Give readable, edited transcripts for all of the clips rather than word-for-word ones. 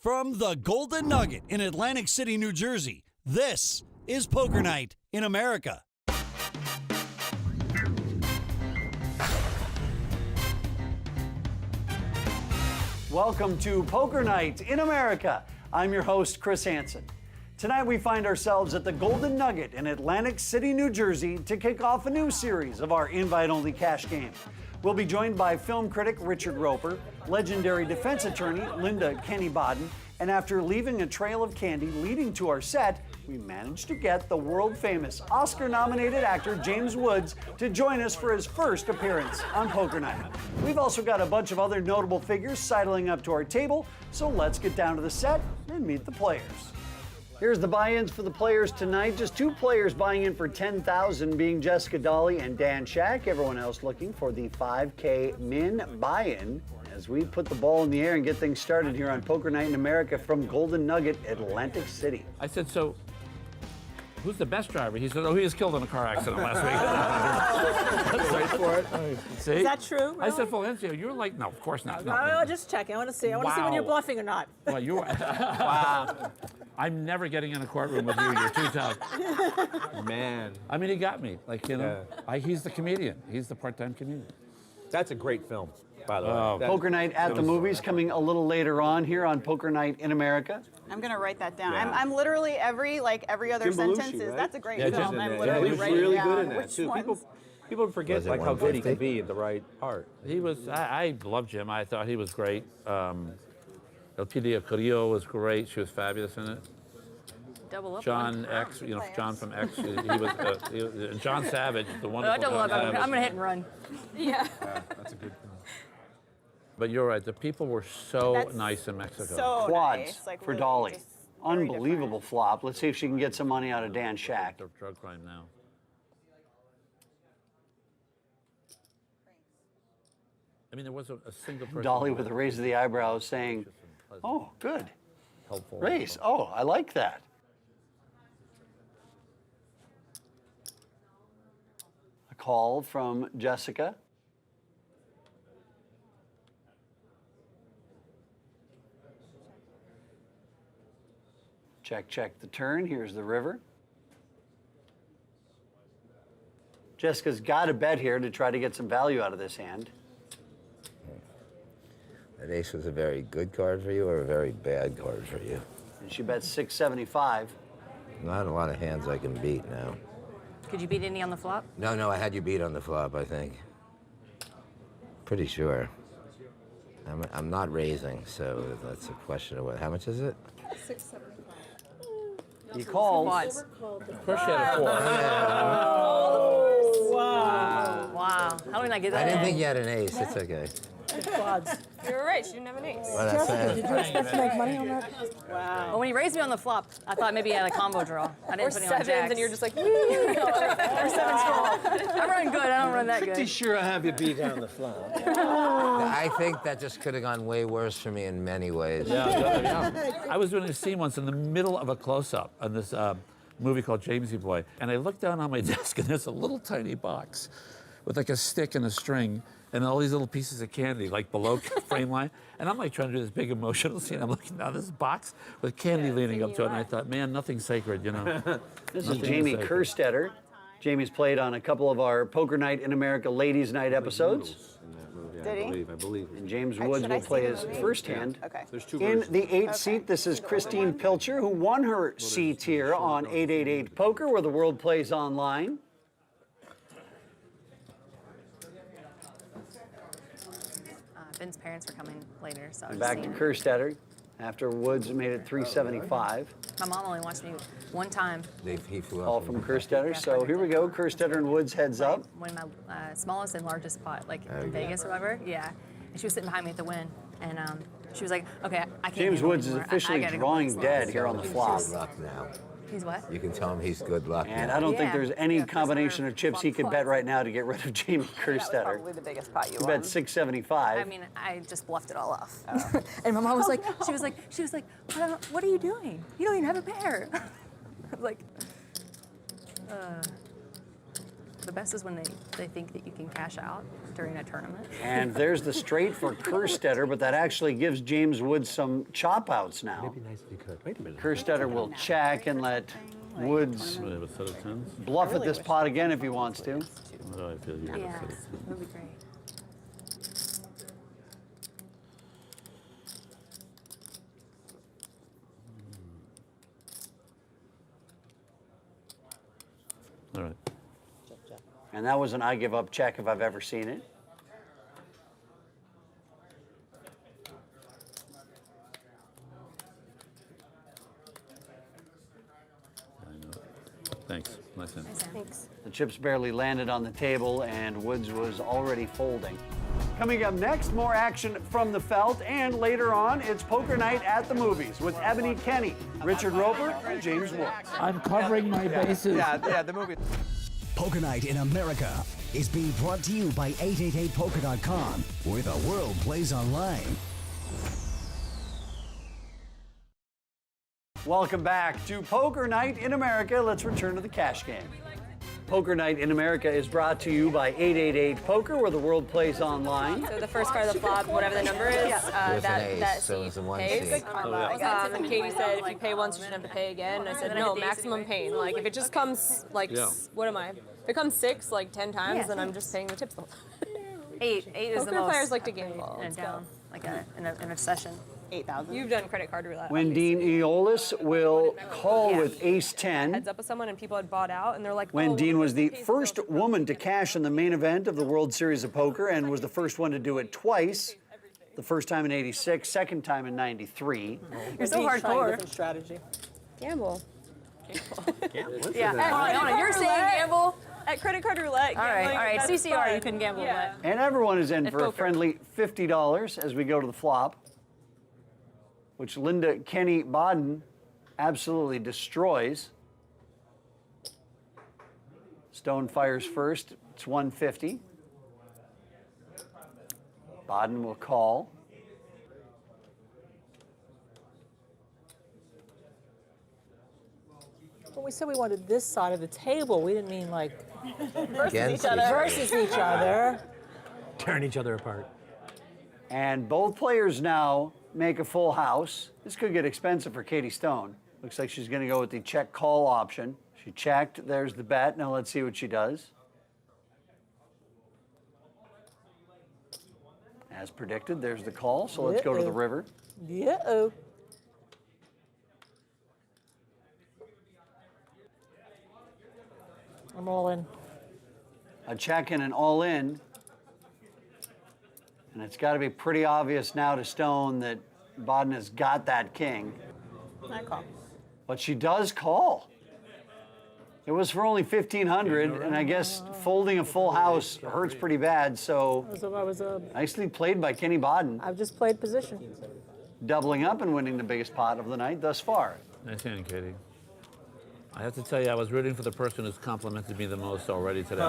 From the Golden Nugget in Atlantic City, New Jersey, this is Poker Night in America. Welcome to Poker Night in America. I'm your host, Chris Hansen. Tonight we find ourselves at the Golden Nugget in Atlantic City, New Jersey to kick off a new series of our invite-only cash game. We'll be joined by film critic Richard Roper, legendary defense attorney Linda Kenny Bodden, and after leaving a trail of candy leading to our set, we managed to get the world-famous Oscar-nominated actor James Woods to join us for his first appearance on Poker Night. We've also got a bunch of other notable figures sidling up to our table, so let's get down to the set and meet the players. Here's the buy-ins for the players tonight. Just two players buying in for $10,000, being Jessica Dolly and Dan Shack. Everyone else looking for the $5K min buy-in as we put the ball in the air and get things started here on Poker Night in America from Golden Nugget, Atlantic City. I said, so who's the best driver? He said, oh, he was killed in a car accident last week. Wait for it. See? Is that true? I said, Valencia, you're like, no, of course not. No, No, just checking. I want to see. I want to see when you're bluffing or not. Well, you wow. I'm never getting in a courtroom with you. You're too tough. Man. I mean, he got me. Like, you know, he's the comedian. He's the part-time comedian. That's a great film, by the way. Poker Night at the Movies coming a little later on here on Poker Night in America. I'm gonna write that down. Yeah. I'm literally every other Jim Belushi, sentence is right? that's a great Yeah, film. Jim- I'm yeah, literally he's writing really down good in that which too. ones. People forget like how good he can be in the right part. He was, I loved Jim. I thought he was great. Elpidia Carrillo was great. She was fabulous in it. Double up. John X, you know, John from X. He was John Savage, the wonderful Double John up. Savage. I'm gonna hit and run. Yeah. That's a good film. But you're right. The people were so That's nice in Mexico. So Quads nice. Like, for really Dolly. just very Unbelievable flop. Let's see if she can get some money out of Dan Shack. Of drug crime now. I mean, there was a single person. Dolly with a raise of the eyebrows saying, oh, good. Helpful. Raise. Oh, I like that. A call from Jessica. Check, check the turn. Here's the river. Jessica's got a bet here to try to get some value out of this hand. That ace was a very good card for you or a very bad card for you? And she bets 675. Not a lot of hands I can beat now. Could you beat any on the flop? No, I had you beat on the flop, I think. Pretty sure. I'm not raising, so that's a question of what. How much is it? 675. He calls. Quads. Of course, she had a 4. Wow. Wow. How did I get that? I didn't think you had an ace. It's okay. Quads. You were right. She didn't have an ace. Well, that's Did you expect to make money on that? Wow. Well, when he raised me on the flop, I thought maybe he had a combo draw. I didn't Or put any on sevens, jacks. and you're just like, or sevens full. I run good. I don't run that good. sure I have you beat on the flop. I think that just could have gone way worse for me in many ways. Yeah. I was doing a scene once in the middle of a close-up on this movie called Jamesy Boy, and I looked down on my desk, and there's a little tiny box with like a stick and a string, and all these little pieces of candy, like below frame line. And I'm like trying to do this big emotional scene. I'm looking down this box with candy leaning up to it, and I thought, man, nothing's sacred, you know. This is Nothing Jamie sacred. Kerstetter. Jamie's played on a couple of our Poker Night in America Ladies Night episodes. In that movie, Did he? I believe. And James Should Woods I will see play the his movie? first hand. Okay. There's two In versions. the 8th seat, this is Christine Pilcher, who won her C tier on 888 Poker, where the world plays online. Ben's parents were coming later, so I was Back to seeing. Kerstetter after Woods made it 375. My mom only watched me one time He flew All up. from Kerstetter. So here we go. Kerstetter and Woods heads up. when my smallest and largest pot, like in Vegas or whatever. Yeah. And she was sitting behind me at the win, and she was like, "Okay, I can't." James handle Woods is anymore. I officially gotta go drawing play dead slots." here on the flop. Good luck now. He's what? You can tell him he's good luck And now. I don't think Yeah. there's any Yeah, for combination sure. of chips he could bet right now to get rid of Jamie That was Kerstetter. probably the biggest pot you He won. bet 675. I mean, I just bluffed it all off. And my mom was like, what are you doing? You don't even have a pair. I was like, The best is when they think that you can cash out during a tournament. And there's the straight for Kerstetter, but that actually gives James Woods some chop outs now. It'd be nice if you could. Wait a minute. Kerstetter will check and let Woods What do you have, a set of tens? bluff at this pot again if he wants to. What do I feel you have Yeah, a set of tens? that would be great. All right. And that was an I give up check if I've ever seen it. I know. Thanks. Nice hand. Thanks. The chips barely landed on the table, and Woods was already folding. Coming up next, more action from the felt, and later on, it's poker night at the movies with Ebony Kenny, Richard Roper, and James Woods. I'm covering my bases. Yeah, the movie. Poker Night in America is being brought to you by 888poker.com, where the world plays online. Welcome back to Poker Night in America. Let's return to the cash game. Poker Night in America is brought to you by 888-POKER, where the world plays online. So the first card of the flop, whatever the number is, There's an ace, that so seed it's a one pays. seed. And Katie said if you pay once, you shouldn't have to pay again. I said no, maximum pain. Like if it just comes like, what am I? If it comes 6 like 10 times, then I'm just paying the tips the whole time. 8 is the Poker most. players like to gamble. And Let's go. down, like in a session. 8,000. You've done credit card roulette. Wendeen Eolis will call with ace-10. Heads up with someone and people had bought out and they're like, Wendeen oh, was the first woman to cash in the main event of the World Series of Poker and was the first one to do it twice. The first time in '86, second time in '93. You're so hardcore. Different strategy. Gamble. Yeah. Hold on, you're saying gamble at credit card roulette. All right. That's CCR, fun. you can gamble, Yeah. And everyone is in for a poker. friendly $50 as we go to the flop, which Linda Kenny Bodden absolutely destroys. Stone fires first. It's 150. Bodden will call. When we said we wanted this side of the table, we didn't mean like Against versus each other. Tearing each other apart. And both players now make a full house. This could get expensive for Katie Stone. Looks like she's going to go with the check call option. She checked. There's the bet. Now let's see what she does. As predicted, there's the call. So let's go to the river. Yeah. I'm all in. A check and an all in. And it's got to be pretty obvious now to Stone that Bodden has got that king. I call. But she does call. It was for only 1,500, and I guess folding a full house hurts pretty bad, so nicely played by Kenny Bodden, I've just played position. doubling up and winning the biggest pot of the night thus far. Nice hand, Katie. I have to tell you, I was rooting for the person who's complimented me the most already today.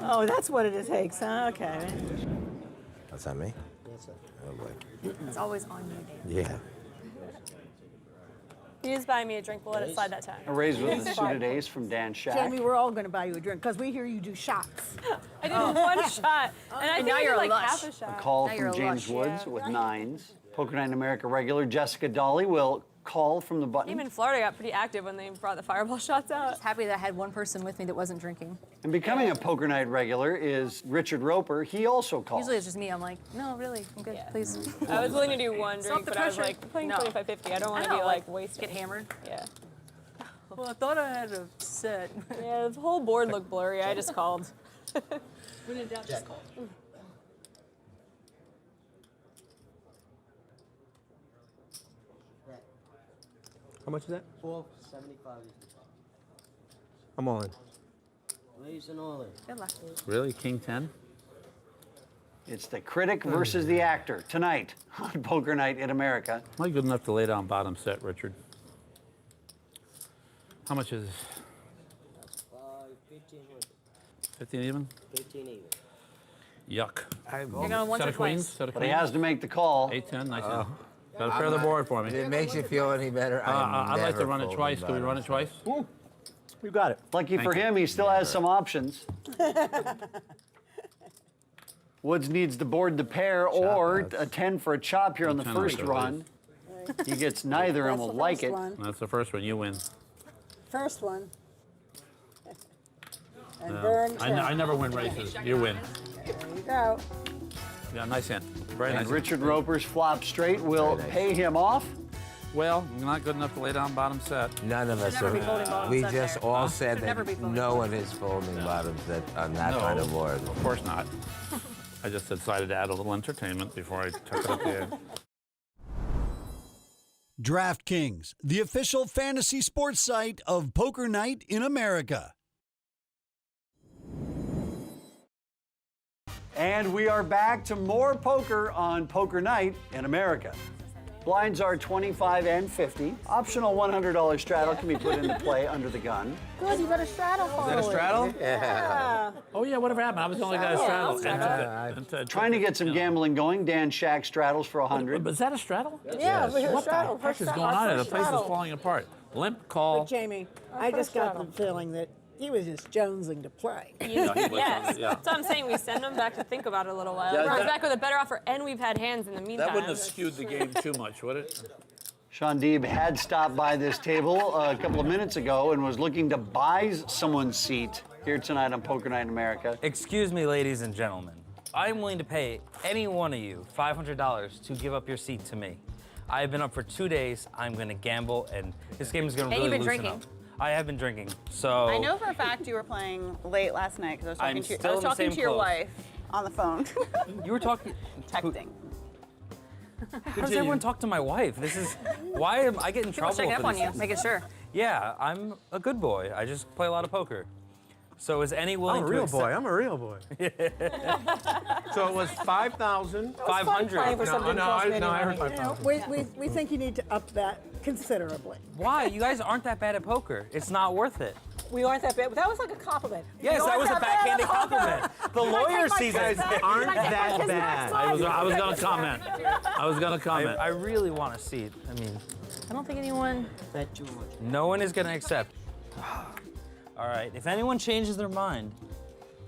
Oh, that's what it takes, huh? Okay. That's on me? Oh, boy. It's always on you, Dave. Yeah. He is buying me a drink. We'll let it slide that time. A raise with the suited ace from Dan Shack. Jamie, we're all going to buy you a drink because we hear you do shots. I did one shot, and I think now I did you're a like lush. half a A shot. call Now you're from a James lush. Woods with nines. Poker Night in America regular Jessica Dolly will call from the button. Even Florida got pretty active when they brought the fireball shots out. Just happy that I had one person with me that wasn't drinking. And becoming a Poker Night regular is Richard Roper. He also calls. Usually it's just me. I'm like, no, really, I'm good, please. I was willing to do one Stop drink, the but I was pressure. like, playing No. 25-50. I don't want I to be know, like wasted. Get hammered. Yeah. Well, I thought I had a set. Yeah, the whole board looked blurry. I just called. When in doubt, just call. How much is that? 475. I'm all in. Raise and all in. Good luck. Really? King 10? It's the critic versus the actor tonight on Poker Night in America. Am I good enough to lay down bottom set, Richard? How much is this? 1500. 15 even? 15 even. Yuck. You're going once Set or of queens? twice. Set of But he queens? has to make the call. 8-10, nice hand. Gotta pair the board for me. If it makes you feel any better, I'd like to never run it folding twice. Do we bottom run it set. twice? You got it. Lucky Thank for you. him, he still has some options. Woods needs to board the pair or a 10 for a chop here on the 10 first is run. He gets neither and That's will the like first it. one. That's the first one. You win. First one. And burn. I never win races. You win. There you go. Yeah, nice hand. Very nice. And Richard Roper's flop straight will pay him off. Well, not good enough to lay down bottom set. None of us never be folding are. bottoms We up just there. all said Should never be that folding no one is folding bottoms on that kind of board. Of course not. I just decided to add a little entertainment before I took it up the air. DraftKings, the official fantasy sports site of Poker Night in America. And we are back to more poker on Poker Night in America. Blinds are 25 and 50. Optional $100 straddle can be put into play under the gun. Good, you got a straddle for Is that a straddle? Yeah. Oh, yeah, whatever happened? I was the only guy to straddle. Trying to get some gambling going. Dan Shack straddles for 100. But is that a straddle? Yeah, over here, What straddle. the heck First is straddle. going on here? The First place is straddle. falling apart. Limp call. But Jamie, I just got the feeling that he was just jonesing to play. Yes. Yeah. That's what I'm saying. We send them back to think about it a little while. Yeah, We're that- back with a better offer, and we've had hands in the meantime. That wouldn't have skewed the game too much, would it? Sean Deeb had stopped by this table a couple of minutes ago and was looking to buy someone's seat here tonight on Poker Night in America. Excuse me, ladies and gentlemen. I'm willing to pay any one of you $500 to give up your seat to me. I've been up for 2 days. I'm going to gamble, and this game is going to And really you've been loosen drinking. up. I have been drinking, so... I know for a fact you were playing late last night because I was talking I'm still in the same to your clothes. wife on the phone. You were talking... Texting. How does everyone talk to my wife? This is... Why am I getting in trouble Checking for up on this? you, making sure. Yeah, I'm a good boy. I just play a lot of poker. So is any willing I'm a to real accept- boy. I'm a real boy. So it was 5,000. 500. For something No, cost me I any heard money. 5,000. We think you need to up that considerably. Why? You guys aren't that bad at poker. It's not worth it. We aren't that bad. That was like a compliment. Yes, We that aren't was a bad backhanded at poker. compliment. The lawyer sees it. Aren't that bad. I was going to comment. I was going to comment. I really want a seat. I mean, I don't think anyone. Bet George. no one is going to accept. All right, if anyone changes their mind,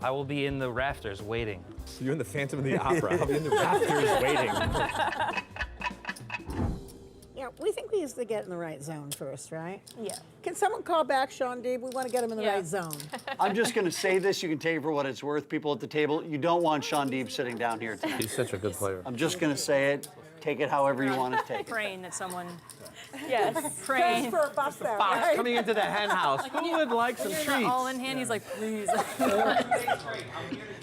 I will be in the rafters waiting. You're in the Phantom of the Opera. I'll be in the rafters waiting. Yeah, we think we used to get in the right zone first, right? Yeah. Can someone call back Sean Deeb? We want to get him in the Yeah. right zone. I'm just going to say this. You can take it for what it's worth. People at the table, you don't want Sean Deeb sitting down here tonight. He's such a good player. I'm just going to say it. Take it however you want to take it. Praying that someone. Yes. Praying. For a bus there, Fox right? coming into the hen house. Who would like some You're treats? not all in hand. He's like, please.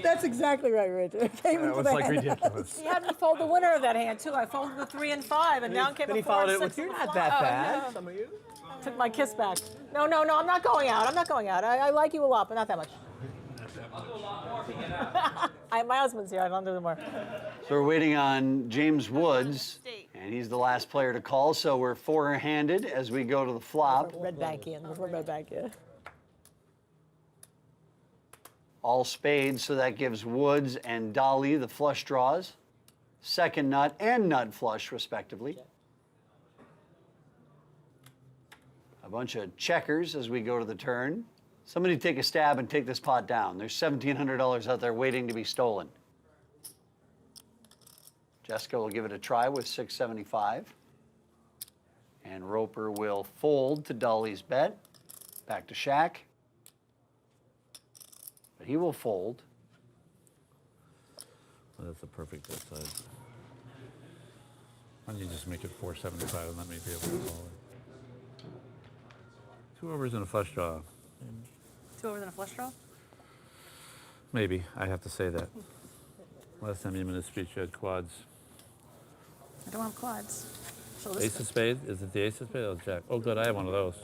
That's exactly right, Richard. It came That into was the like hand. ridiculous. He had me fold the winner of that hand, too. I folded the 3 and 5, and down came Then a he 4 followed and it 6. with, you're and not a that flop." bad. Some of you. Took my kiss back. No, I'm not going out. I'm not going out. I like you a lot, but not that much. My husband's here. I don't do the more. So we're waiting on James Woods, and he's the last player to call. So we're four-handed as we go to the flop. Red back in. Before red back in. All spades, so that gives Woods and Dolly the flush draws. Second nut and nut flush, respectively. A bunch of checkers as we go to the turn. Somebody take a stab and take this pot down. There's $1,700 out there waiting to be stolen. Jessica will give it a try with $675. And Roper will fold to Dolly's bet. Back to Shaq. But he will fold. Well, that's a perfect bet size. Why don't you just make it 475 and let me be able to call it? 2 overs and a flush draw. 2 overs and a flush draw? Maybe. I have to say that. Last time you made a speech, you had quads. I don't have quads. So this Ace of spades? Is it the ace of spades? Oh, jack. Oh, good. I have one of those.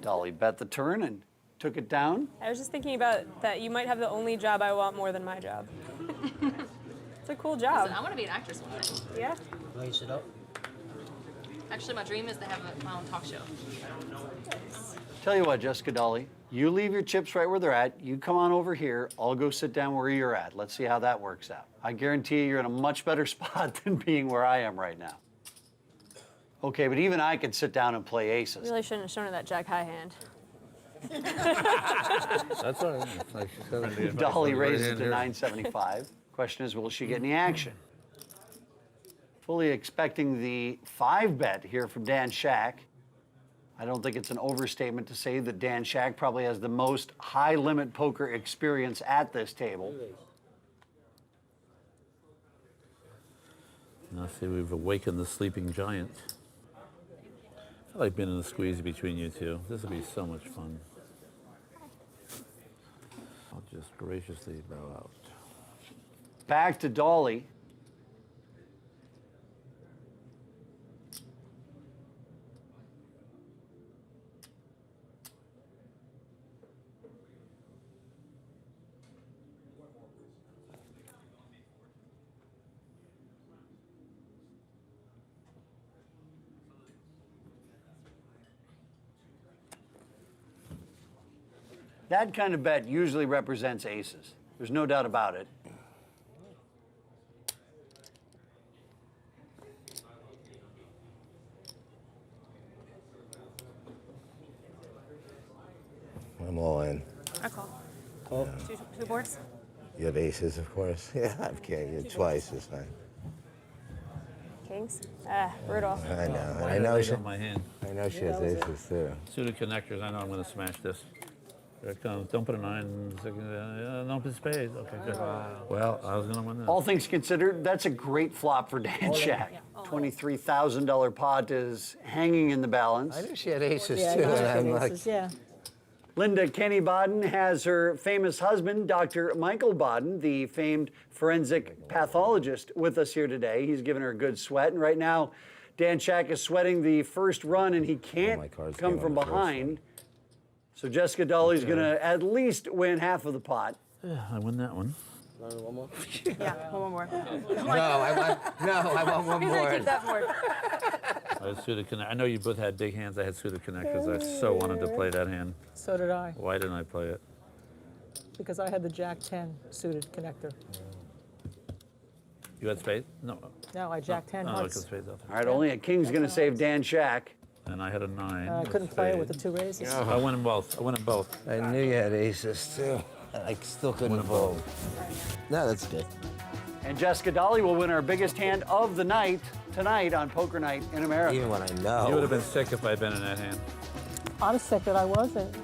Dolly bet the turn and took it down. I was just thinking about that you might have the only job I want more than my job. It's a cool job. I want to be an actress one day. Yeah. Raise it up. Actually, my dream is to have my own talk show. Tell you what, Jessica Dolly, you leave your chips right where they're at. You come on over here. I'll go sit down where you're at. Let's see how that works out. I guarantee you're in a much better spot than being where I am right now. Okay, but even I could sit down and play aces. Really shouldn't have shown her that jack high hand. That's all right. It's like she said. Dolly raises Right to here. 975. Question is, will she get any action? Fully expecting the 5-bet here from Dan Shack. I don't think it's an overstatement to say that Dan Shack probably has the most high-limit poker experience at this table. Now, see, we've awakened the sleeping giant. I like being in the squeeze between you two. This will be so much fun. I'll just graciously bow out. Back to Dolly. That kind of bet usually represents aces. There's no doubt about it. I'm all in. I call. Two boards? You have aces, of course. Yeah, I have king. Twice is fine. Kings? Rudolph. I know. And Why I know did she. on my hand. I know she has aces too. Suited connectors. I know I'm going to smash this. There it comes. Don't put a 9. Don't put spades. Okay, good. Well, I was going to win this. All things considered, that's a great flop for Dan Shack. $23,000 pot is hanging in the balance. I knew she had aces Yeah, too, you and look at I'm like, aces, yeah. Linda Kenny Bodden has her famous husband, Dr. Michael Bodden, the famed forensic pathologist, with us here today. He's given her a good sweat, and right now, Dan Shack is sweating the first run, and he can't come from behind. So Jessica Dolly's going to at least win half of the pot. Yeah, I win that one. One more? Yeah, one more. I want one He's gonna more. keep that board. I had suited I know you both had big hands. I had suited connectors. I so wanted to play that hand. So did I, Why didn't I play it? because I had the Jack 10 suited connector. You had spades? No. No, I Jack 10 Oh, hearts. because spades out All right, only a king's going to save Dan Shack. there. And I had a 9. I couldn't play it with the 2 raises. I win them both. I win them both. I knew you had aces too. I still couldn't fold. No, that's good. And Jessica Dolly will win our biggest hand of the night tonight on Poker Night in America. Even when I know. You would have been sick if I'd been in that hand. I'm sick that I wasn't.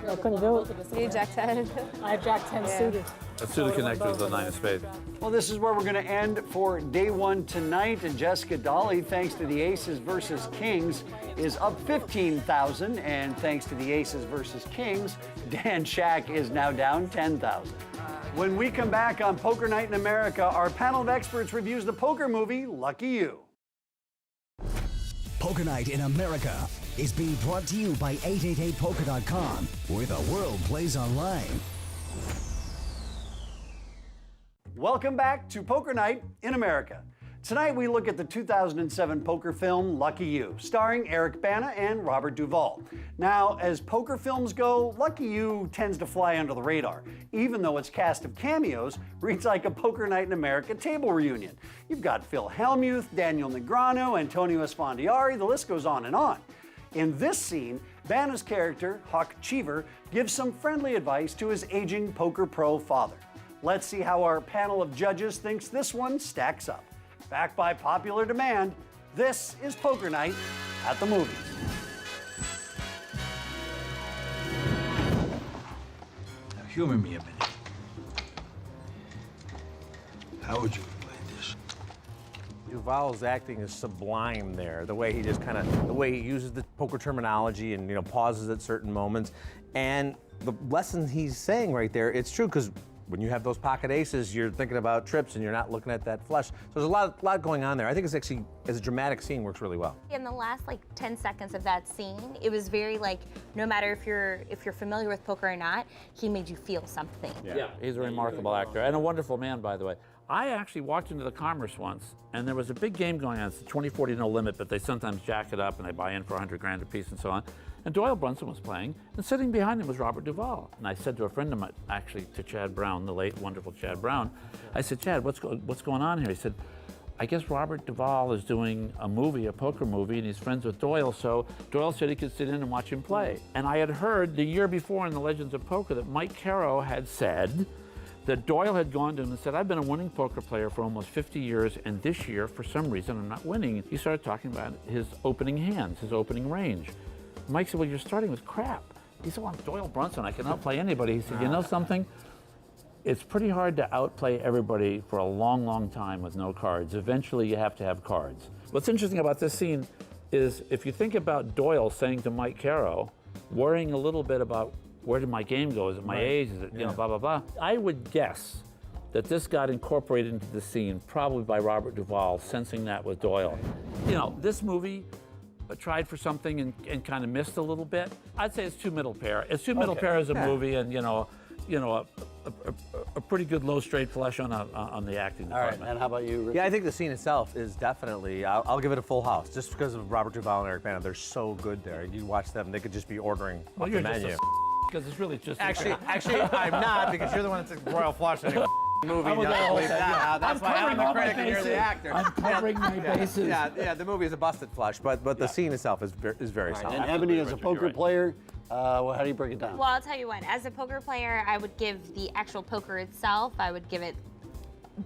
I couldn't do it. You Jack 10. I have Jack 10 suited. A suited connector is the 9 of spades. Well, this is where we're going to end for day 1 tonight. And Jessica Dolly, thanks to the Aces versus Kings, is up 15,000. And thanks to the Aces versus Kings, Dan Shack is now down 10,000. When we come back on Poker Night in America, our panel of experts reviews the poker movie Lucky You. Poker Night in America is being brought to you by 888poker.com, where the world plays online. Welcome back to Poker Night in America. Tonight we look at the 2007 poker film Lucky You, starring Eric Bana and Robert Duvall. Now, as poker films go, Lucky You tends to fly under the radar, even though its cast of cameos reads like a Poker Night in America table reunion. You've got Phil Hellmuth, Daniel Negreanu, Antonio Esfandiari, the list goes on and on. In this scene, Bana's character, Huck Cheever, gives some friendly advice to his aging poker pro father. Let's see how our panel of judges thinks this one stacks up. Backed by popular demand, this is Poker Night at the Movies. Now, humor me a minute. How would you have played this? Duvall's acting is sublime there. The way he just the way he uses the poker terminology and pauses at certain moments, and the lesson he's saying right there, it's true because when you have those pocket aces, you're thinking about trips and you're not looking at that flush. So there's a lot going on there. I think it's actually, as a dramatic scene, works really well. In the last 10 seconds of that scene, it was very no matter if you're familiar with poker or not, he made you feel something. Yeah, he's a remarkable actor and a wonderful man, by the way. I actually walked into the Commerce once, and there was a big game going on. It's 20-40 no limit, but they sometimes jack it up and they buy in for 100 grand a piece and so on. And Doyle Brunson was playing, and sitting behind him was Robert Duvall. And I said to a friend of mine, actually to Chad Brown, the late wonderful Chad Brown, I said, Chad, what's going on here? He said, I guess Robert Duvall is doing a movie, a poker movie, and he's friends with Doyle, so Doyle said he could sit in and watch him play. And I had heard the year before in the Legends of Poker that Mike Caro had said that Doyle had gone to him and said, I've been a winning poker player for almost 50 years, and this year, for some reason, I'm not winning. He started talking about his opening hands, his opening range. Mike said, well, you're starting with crap. He said, well, I'm Doyle Brunson, I can outplay anybody. He said, you know something? It's pretty hard to outplay everybody for a long, long time with no cards. Eventually, you have to have cards. What's interesting about this scene is if you think about Doyle saying to Mike Caro, worrying a little bit about where did my game go? Is it my age? Is it, you know, blah, blah, blah. I would guess that this got incorporated into the scene probably by Robert Duvall, sensing that with Doyle. You know, this movie tried for something and kind of missed a little bit. I'd say it's two middle pair. It's two middle pair as a movie, and you know, a pretty good low straight flush on the acting department. All right, and how about you, Rick? Yeah, I think the scene itself is definitely, I'll give it a full house, just because of Robert Duvall and Eric Bana. They're so good there. You watch them, they could just be ordering off the menu. Because it's really just Actually, I'm not, because you're the one that's a royal flush in a movie. That's why I'm the critic and you're the actor. I'm covering my bases. Yeah, the movie is a busted flush, but the scene itself is very solid. And Ebony, as a poker player, well, how do you break it down? Well, I'll tell you what. As a poker player, I would give the actual poker itself, I would give it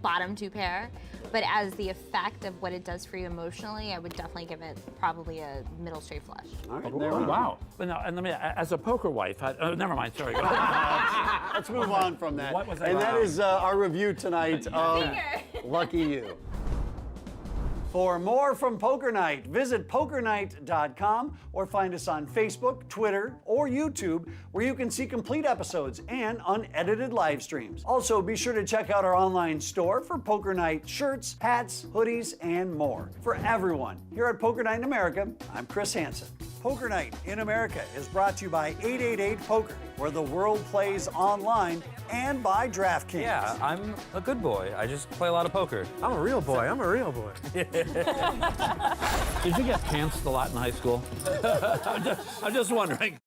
bottom two pair. But as the effect of what it does for you emotionally, I would definitely give it probably a middle straight flush. All right, there we go. Wow. But now, and let me, as a poker wife, never mind, sorry. Let's move on from that. What was that? And that is our review tonight of Lucky You. For more from Poker Night, visit pokernight.com or find us on Facebook, Twitter, or YouTube, where you can see complete episodes and unedited live streams. Also, be sure to check out our online store for Poker Night shirts, hats, hoodies, and more. For everyone here at Poker Night in America, I'm Chris Hansen. Poker Night in America is brought to you by 888 Poker, where the world plays online, and by DraftKings. Yeah, I'm a good boy. I just play a lot of poker. I'm a real boy. I'm a real boy. Did you get pantsed a lot in high school? I'm just wondering.